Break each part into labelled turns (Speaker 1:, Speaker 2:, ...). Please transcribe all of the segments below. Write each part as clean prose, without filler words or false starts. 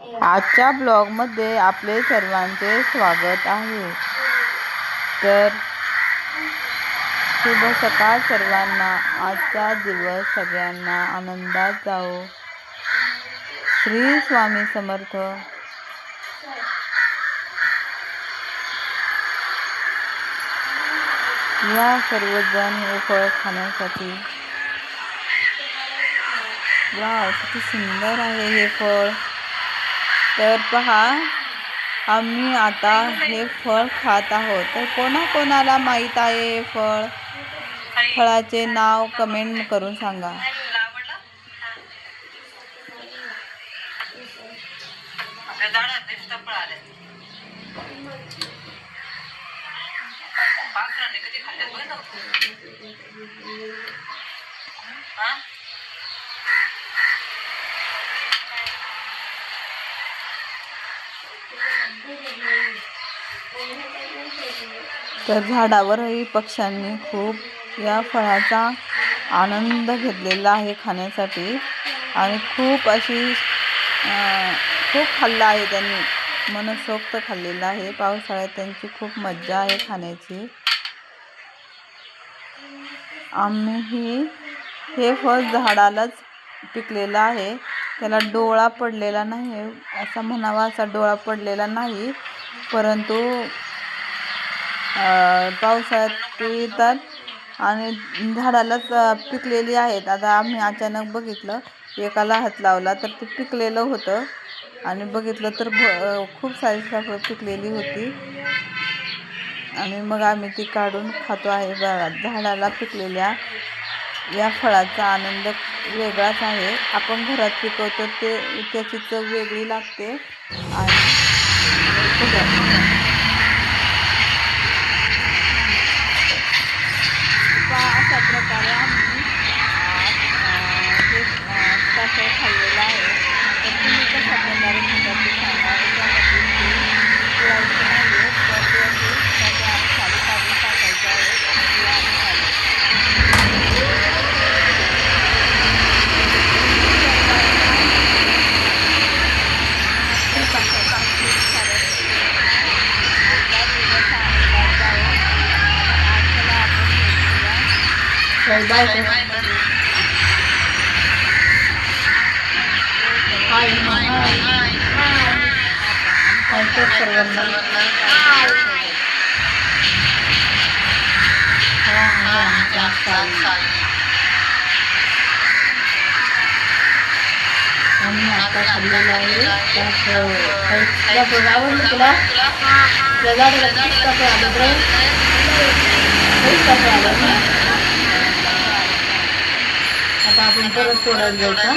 Speaker 1: आजच्या ब्लॉगमध्ये आपले सर्वांचे स्वागत आहे। तर शुभ सकाळ सर्वांना। आजचा दिवस सगळ्यांना आनंदात जाओ। श्री स्वामी समर्थ। या सर्वजण हे फळ खाण्यासाठी। वाव, किती सुंदर आहे हे फळ। तर पहा, आम्ही आता हे फळ खात आहोत। तर कोणाकोणाला माहीत आहे हे फळ? फळाचे नाव कमेंट करून सांगा। तर झाडावरही पक्ष्यांनी खूप या फळाचा आनंद घेतलेला आहे खाण्यासाठी, आणि खूप खाल्ला आहे त्यांनी, मनसोक्त खाल्लेला आहे। पावसाळ्यात त्यांची खूप मज्जा आहे खाण्याची। आम्ही हे फळ झाडालाच पिकलेलं आहे, त्याला डोळा पडलेला नाही असा म्हणावा, असा डोळा पडलेला नाही, परंतु पावसाळ्यात ते येतात आणि झाडालाच पिकलेली आहेत। आता आम्ही अचानक बघितलं, एकाला हात लावला तर ते पिकलेलं होतं, आणि बघितलं तर खूप सारी फळं पिकलेली होती, आणि मग आम्ही ती काढून खातो आहे। झाडाला पिकलेल्या या फळाचा आनंद वेगळाच आहे। आपण घरात पिकवतो त्याची चव वेगळी लागते। आणि अशा प्रकारे आम्ही हे फळ खाल्लेलं आहे। तर तुम्ही कशा प्रकारे खाता ते सांगा। याच्यामध्ये नाही तर ते त्याच्या खाली काढून टाकायचे आहे। आम्ही आता खाल्लेलं आहे। आवडलं तुला? आता आपण परत तोडायला जायचं।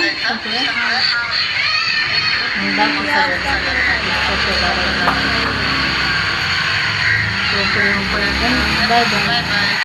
Speaker 1: Bye bye.